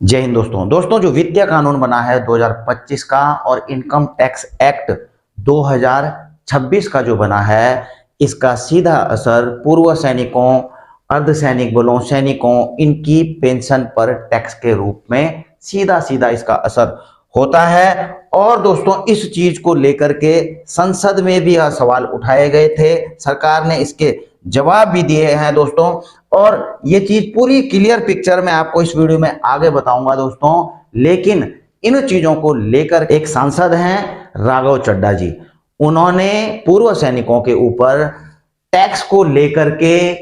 जय हिंद दोस्तों जो वित्तीय कानून बना है 2025 का और इनकम टैक्स एक्ट 2026 का जो बना है, इसका सीधा असर पूर्व सैनिकों, अर्धसैनिक बलों, सैनिकों, इनकी पेंशन पर टैक्स के रूप में सीधा सीधा इसका असर होता है। और दोस्तों इस चीज को लेकर के संसद में भी यह सवाल उठाए गए थे, सरकार ने इसके जवाब भी दिए हैं दोस्तों। और ये चीज पूरी क्लियर पिक्चर में आपको इस वीडियो में आगे बताऊंगा दोस्तों। लेकिन इन चीजों को लेकर एक सांसद हैं राघव चड्ढा जी, उन्होंने पूर्व सैनिकों के ऊपर टैक्स को लेकर के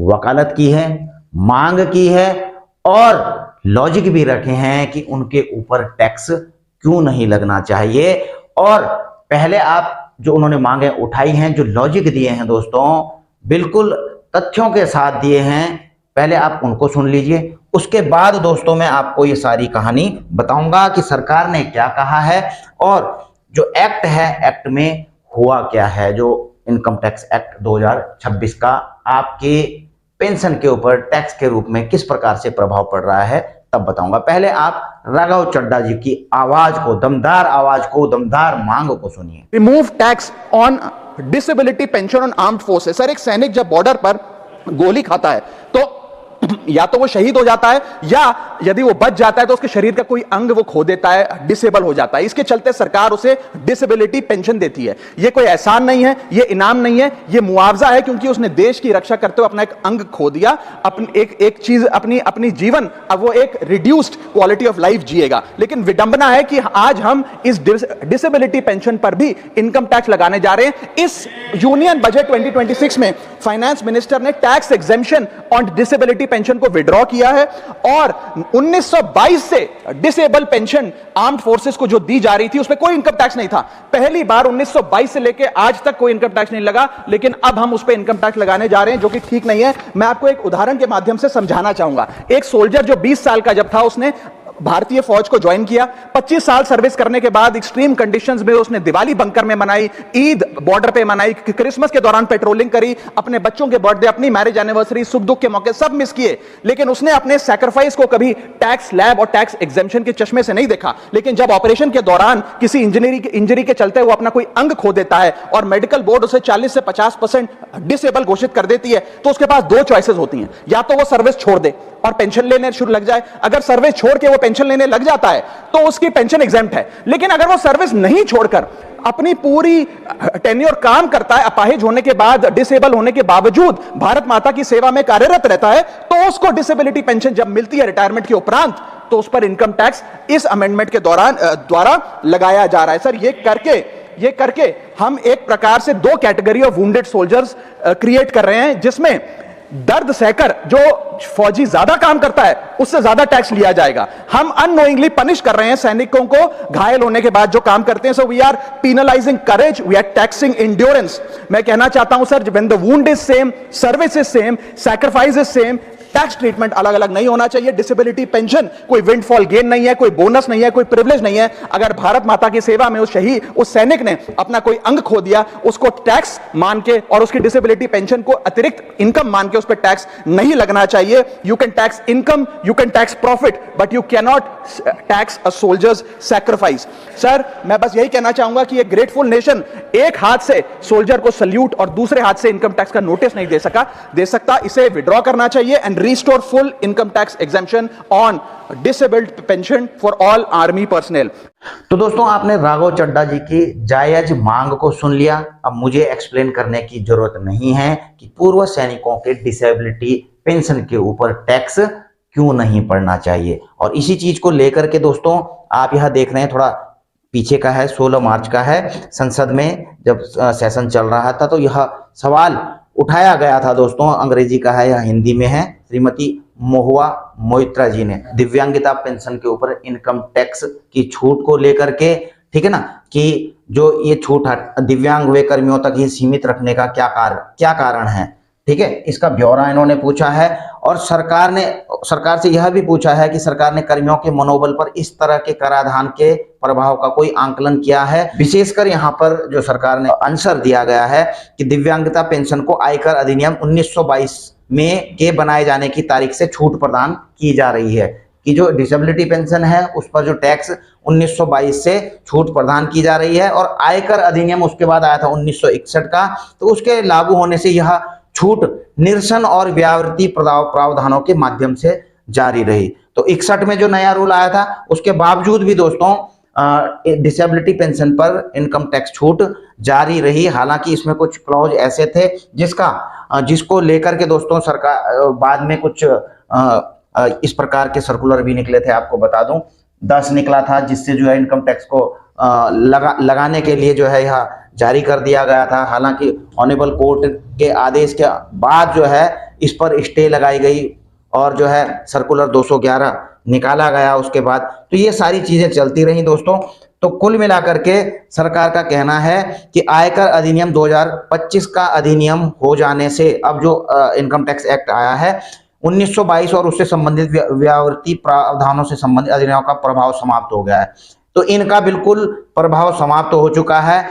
वकालत की है, मांग की है और लॉजिक भी रखे हैं कि उनके ऊपर टैक्स क्यों नहीं लगना चाहिए। और पहले आप जो उन्होंने मांगे उठाई हैं, जो लॉजिक दिए हैं दोस्तों, बिल्कुल तथ्यों के साथ दिए हैं। पहले आप उनको सुन लीजिए, उसके बाद दोस्तों मैं आपको ये सारी कहानी बताऊंगा कि सरकार ने क्या कहा है और जो एक्ट है, एक्ट में हुआ क्या है। जो इनकम टैक्स एक्ट 2026 का आपके पेंशन के ऊपर टैक्स के रूप में किस प्रकार से प्रभाव पड़ रहा है, तब बताऊंगा। पहले आप राघव चड्ढा जी की आवाज को, दमदार मांग को सुनिए। Remove tax on disability pension on armed forces. Sir, एक सैनिक जब बॉर्डर पर गोली खाता है तो या तो वो शहीद हो जाता है या यदि वो बच जाता है तो उसके शरीर का कोई अंग वो खो देता है, डिसेबल हो जाता है। इसके चलते सरकार उसे डिसेबिलिटी पेंशन देती है। ये कोई एहसान नहीं है, ये इनाम नहीं है, ये मुआवजा है, क्योंकि उसने देश की रक्षा करते हुए अपना एक अंग खो दिया, अपनी एक चीज, अपनी जीवन, अब वो एक रिड्यूस्ड क्वालिटी ऑफ लाइफ जिएगा। लेकिन विडंबना है कि आज हम इस डिसेबिलिटी पेंशन पर भी इनकम टैक्स लगाने जा रहे हैं। इस यूनियन बजट 2026 में फाइनेंस मिनिस्टर ने tax exemption on disability pension को विड्रॉ किया है और 1922 से डिसेबल पेंशन आर्म्ड फोर्सेस को जो दी जा रही थी उसमें कोई इनकम टैक्स नहीं था। पहली बार 1922 से लेकर आज तक कोई इनकम टैक्स नहीं लगा, लेकिन अब हम उस पर इनकम टैक्स लगाने जा रहे हैं, जो कि ठीक नहीं है। मैं आपको एक उदाहरण के माध्यम से समझाना चाहूंगा। एक सोल्जर जो 20 साल का जब था, उसने भारतीय फौज को ज्वाइन किया। 25 साल सर्विस करने के बाद एक्सट्रीम कंडीशंस में उसने दिवाली बंकर में मनाई, ईद बॉर्डर पे मनाई, क्रिसमस के दौरान पेट्रोलिंग करी, अपने बच्चों के बर्थडे, अपनी मैरिज एनिवर्सरी, सुख दुख के मौके सब मिस किए। लेकिन उसने अपने सैक्रिफाइस को कभी टैक्स लैब और टैक्स एग्जेम्पशन के चश्मे से नहीं देखा। लेकिन जब ऑपरेशन के दौरान किसी इंजरी के चलते वो अपना कोई अंग खो देता है और मेडिकल बोर्ड उसे 40 से 50% डिसेबल घोषित कर देती है, तो उसके पास दो चॉइसेस होती हैं। या तो वो सर्विस छोड़ दे और पेंशन लेने शुरू लग जाए। अगर सर्विस छोड़ के वो पेंशन लेने लग जाता है तो उसकी पेंशन एग्जेम्प्ट है। लेकिन अगर वो सर्विस नहीं छोड़कर अपनी पूरी टेन्योर काम करता है, अपाहिज होने के बाद, डिसेबल होने के बावजूद भारत माता की सेवा में कार्यरत रहता है, तो उसको डिसेबिलिटी पेंशन जब मिलती है रिटायरमेंट के उपरांत, तो उस पर इनकम टैक्स इस अमेंडमेंट के द्वारा लगाया जा रहा है। सर, ये करके हम एक प्रकार से दो category of wounded soldiers create कर रहे हैं, जिसमें दर्द सहकर जो फौजी ज्यादा काम करता है उससे ज्यादा टैक्स लिया जाएगा। हम अननोइंगली पनिश कर रहे हैं सैनिकों को घायल होने के बाद जो काम करते हैं। So we are penalising courage, we are taxing endurance. मैं कहना चाहता हूं sir, when the wound is same, service is same, sacrifice is same, tax treatment अलग अलग नहीं होना चाहिए। डिसेबिलिटी पेंशन कोई विंडफॉल गेन नहीं है, कोई बोनस नहीं है, कोई प्रिविलेज नहीं है। अगर भारत माता की सेवा में उस सैनिक ने अपना कोई अंग खो दिया, उसको टैक्स मान के और उसकी डिसेबिलिटी पेंशन को अतिरिक्त इनकम मान के उस पर टैक्स नहीं लगना चाहिए। You can tax income, you can tax profit, but you can not tax a soldiers sacrifice. Sir, मैं बस यही कहना चाहूंगा कि एक ग्रेटफुल नेशन एक हाथ से सोल्जर को सल्यूट और दूसरे हाथ से इनकम टैक्स का नोटिस नहीं दे सकता। इसे विड्रॉ करना चाहिए and restore full income tax exemption on disabled pension for all army personnel। तो दोस्तों आपने राघव चड्ढा जी की जायज मांग को सुन लिया। अब मुझे एक्सप्लेन करने की जरूरत नहीं है कि पूर्व सैनिकों के डिसेबिलिटी पेंशन के ऊपर टैक्स क्यों नहीं पड़ना चाहिए। और इसी चीज को लेकर के दोस्तों आप यह देख रहे हैं, थोड़ा पीछे का है, 16 मार्च का है, संसद में जब सेशन चल रहा था तो यह सवाल उठाया गया था दोस्तों। अंग्रेजी का है या हिंदी में है। श्रीमती महुआ मोइत्रा जी ने दिव्यांगता पेंशन के ऊपर इनकम टैक्स की छूट को लेकर के, ठीक है ना, कि जो ये छूट दिव्यांग हुए कर्मियों तक ही सीमित रखने का क्या कारण है, ठीक है, इसका ब्यौरा इन्होंने पूछा है। और सरकार से यह भी पूछा है कि सरकार ने कर्मियों के मनोबल पर इस तरह के कराधान के प्रभाव का कोई आंकलन किया है। विशेषकर यहाँ पर जो सरकार ने आंसर दिया गया है कि दिव्यांगता पेंशन को आयकर अधिनियम 1922 में के बनाए जाने की तारीख से छूट प्रदान की जा रही है। कि जो डिसेबिलिटी पेंशन है उस पर जो टैक्स 1922 से छूट प्रदान की जा रही है, और आयकर अधिनियम उसके बाद आया था 1961 का, तो उसके लागू होने से यह छूट निरसन और व्यावृत्ति प्रावधानों के माध्यम से जारी रही। तो 61 में जो नया रूल आया था उसके बावजूद भी दोस्तों डिसेबिलिटी पेंशन पर इनकम टैक्स छूट जारी रही। हालांकि इसमें कुछ क्लॉज ऐसे थे जिसको लेकर के दोस्तों सरकार बाद में कुछ इस प्रकार के सर्कुलर भी निकले थे। आपको बता दूं 10 निकला था, जिससे जो है इनकम टैक्स को लगाने के लिए जो है यह जारी कर दिया गया था। हालांकि ऑनरेबल कोर्ट के आदेश के बाद जो है इस पर स्टे लगाई गई और जो है सर्कुलर 211 निकाला गया उसके बाद। तो ये सारी चीजें चलती रही दोस्तों। तो कुल मिलाकर के सरकार का कहना है कि आयकर अधिनियम 2025 का अधिनियम हो जाने से अब जो इनकम टैक्स एक्ट आया है 1922 और उससे संबंधित व्यावृत्ति प्रावधानों से संबंधित अधिनियमों का प्रभाव समाप्त हो गया है। तो इनका बिल्कुल प्रभाव समाप्त हो चुका है।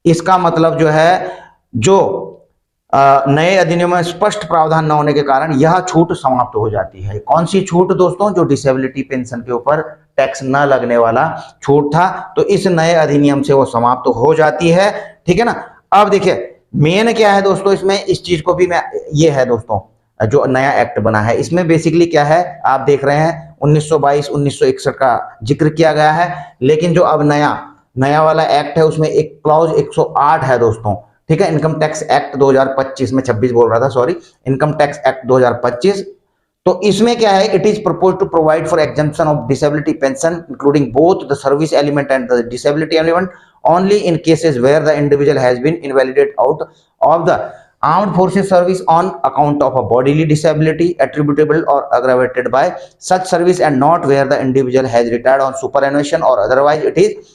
इसका मतलब जो है जो नए अधिनियम में स्पष्ट प्रावधान न होने के कारण यह छूट समाप्त हो जाती है। कौन सी छूट दोस्तों? जो डिसेबिलिटी पेंशन के ऊपर टैक्स न लगने वाला छूट था, तो इस नए अधिनियम से वो समाप्त हो जाती है। ठीक है ना। अब देखिए मेन क्या है दोस्तों इसमें, इस चीज को भी मैं, ये है दोस्तों जो नया एक्ट बना है इसमें बेसिकली क्या है आप देख रहे हैं 1922 1961 का जिक्र किया गया है, लेकिन जो अब नया वाला एक्ट है उसमें एक क्लॉज 108 है दोस्तों। ठीक है, इनकम टैक्स एक्ट 2025 में 26 बोल रहा था, सॉरी, इनकम टैक्स एक्ट 2025। तो इसमें क्या है, it is propose to provide for exemption of disability pension including both the service element and the disability element only in cases where the individual has been invalidate out of the armed forces service on account of a bodily disability attributable or aggravated by such service and not where the individual has retired on superannuation or otherwise. It is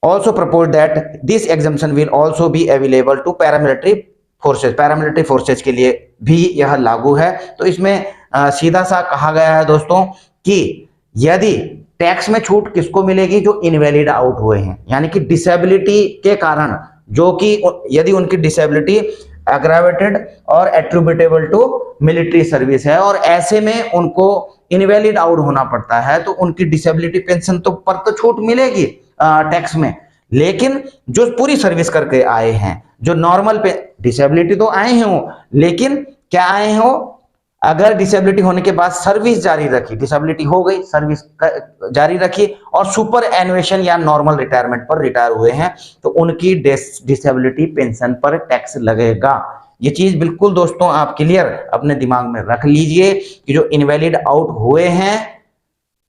also proposed that this exemption will also be available to paramilitary forces. paramilitary forces के लिए भी यह लागू है। तो इसमें सीधा सा कहा गया है दोस्तों कि यदि टैक्स में छूट किसको मिलेगी? जो इनवैलिड आउट हुए हैं, यानी कि डिसेबिलिटी के कारण, जो कि यदि उनकी डिसेबिलिटी एग्रावेटेड और एट्रीब्यूटेबल टू मिलिट्री सर्विस है और ऐसे में उनको इनवैलिड आउट होना पड़ता है, तो उनकी डिसेबिलिटी पेंशन तो पर तो छूट मिलेगी टैक्स में। लेकिन जो पूरी सर्विस करके आए हैं, जो नॉर्मल पे डिसेबिलिटी तो आए हैं वो, लेकिन क्या आए हैं वो, अगर डिसेबिलिटी होने के बाद सर्विस जारी रखी, डिसेबिलिटी हो गई सर्विस जारी रखी और सुपर एनुएशन या नॉर्मल रिटायरमेंट पर रिटायर हुए हैं, तो उनकी डिसेबिलिटी पेंशन पर टैक्स लगेगा। ये चीज बिल्कुल दोस्तों आप क्लियर अपने दिमाग में रख लीजिए कि जो इनवैलिड आउट हुए हैं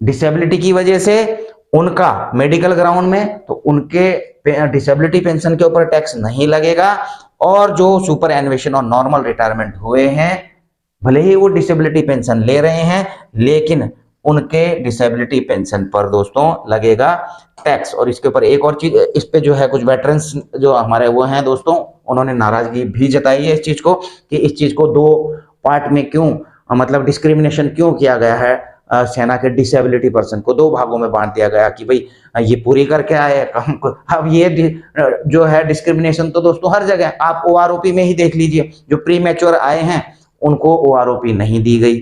डिसेबिलिटी की वजह से, उनका मेडिकल ग्राउंड में, तो उनके डिसेबिलिटी पेंशन के ऊपर टैक्स नहीं लगेगा। और जो सुपर एनुएशन और नॉर्मल रिटायरमेंट हुए हैं, भले ही वो डिसेबिलिटी पेंशन ले रहे हैं, लेकिन उनके डिसेबिलिटी पेंशन पर दोस्तों लगेगा टैक्स। और इसके ऊपर एक और चीज, इस पे जो है कुछ वेटरन्स जो हमारे वो हैं दोस्तों, उन्होंने नाराजगी भी जताई है इस चीज को, कि इस चीज को 2 पार्ट में क्यों, मतलब डिस्क्रिमिनेशन क्यों किया गया है। सेना के डिसेबिलिटी पर्सन को 2 भागों में बांट दिया गया कि भाई ये पूरी करके आए हमको। अब ये जो है डिस्क्रिमिनेशन तो दोस्तों हर जगह, आप OROP में ही देख लीजिए, जो प्री मैच्योर आए हैं उनको OROP नहीं दी गई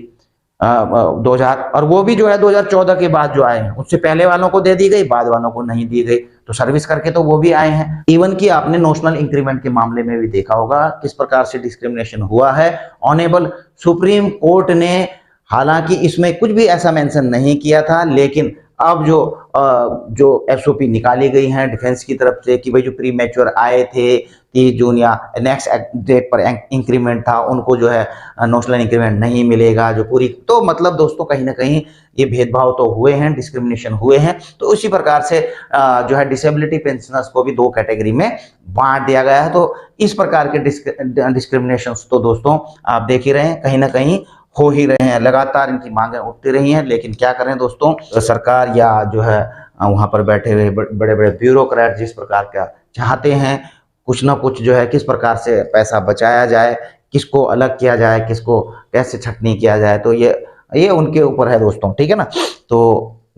2000, और वो भी जो है 2014 के बाद जो आए हैं, उससे पहले वालों को दे दी गई, बाद वालों को नहीं दी गई। तो सर्विस करके तो वो भी आए हैं। इवन कि आपने नोशनल इंक्रीमेंट के मामले में भी देखा होगा किस प्रकार से डिस्क्रिमिनेशन हुआ है। ऑनेबल सुप्रीम कोर्ट ने, हालांकि इसमें कुछ भी ऐसा मेंशन नहीं किया था, लेकिन अब जो SOP निकाली गई हैं डिफेंस की तरफ से कि भाई जो प्री मैच्योर आए थे 30 जून या नेक्स्ट डेट पर इंक्रीमेंट था, उनको जो है नोशनल इंक्रीमेंट नहीं मिलेगा जो पूरी। तो मतलब दोस्तों कहीं ना कहीं ये भेदभाव तो हुए हैं, डिस्क्रिमिनेशन हुए हैं। तो उसी प्रकार से जो है डिसेबिलिटी पेंशनर्स को भी 2 कैटेगरी में बांट दिया गया है। तो इस प्रकार के डिस्क्रिमिनेशन तो दोस्तों आप देख ही रहे हैं, कहीं ना कहीं हो ही रहे हैं, लगातार इनकी मांगें उठती रही हैं। लेकिन क्या करें दोस्तों, सरकार या जो है वहां पर बैठे हुए बड़े बड़े ब्यूरोक्रेट जिस प्रकार का चाहते हैं, कुछ ना कुछ जो है किस प्रकार से पैसा बचाया जाए, किसको अलग किया जाए, किसको कैसे छटनी किया जाए, तो ये उनके ऊपर है दोस्तों। ठीक है ना। तो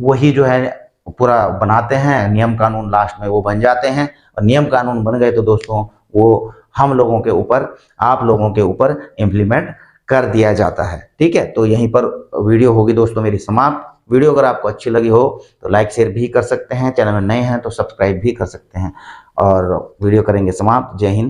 वही जो है पूरा बनाते हैं नियम कानून, लास्ट में वो बन जाते हैं। और नियम कानून बन गए तो दोस्तों वो हम लोगों के ऊपर, आप लोगों के ऊपर इम्प्लीमेंट कर दिया जाता है। ठीक है, तो यहीं पर वीडियो होगी दोस्तों मेरी समाप्त। वीडियो अगर आपको अच्छी लगी हो तो लाइक शेयर भी कर सकते हैं, चैनल में नए हैं तो सब्सक्राइब भी कर सकते हैं। और वीडियो करेंगे समाप्त। जय हिंद।